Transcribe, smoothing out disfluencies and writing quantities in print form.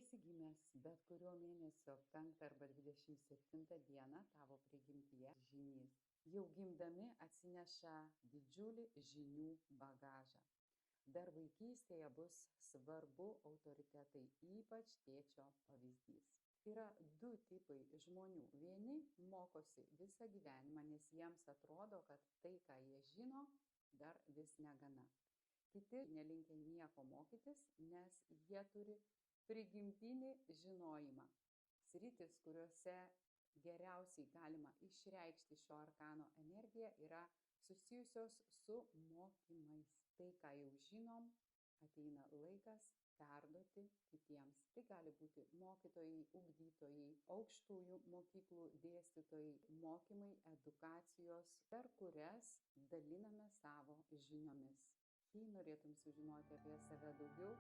esi gimęs bet kurio mėnesio 5 arba 27 dieną, tavo prigimtyje žynys jau gimdami atsineša didžiulį žinių bagažą. Dar vaikystėje bus svarbu autoritetai, ypač tėčio pavyzdys. Yra du tipai žmonių. Vieni mokosi visą gyvenimą, nes jiems atrodo, kad tai, ką jie žino, dar vis negana. Kiti nelinkę nieko mokytis, nes jie turi prigimtinį žinojimą. Sritis, kuriuose geriausiai galima išreikšti šio arkano energiją, yra susijusios su mokymais. Tai, ką jau žinom, ateina laikas perduoti kitiems. Tai gali būti mokytojai, ugdytojai, aukštųjų mokyklų dėstytojai, mokymai, edukacijos, per kurias daliname savo žiniomis. Jei norėtum sužinoti apie save daugiau,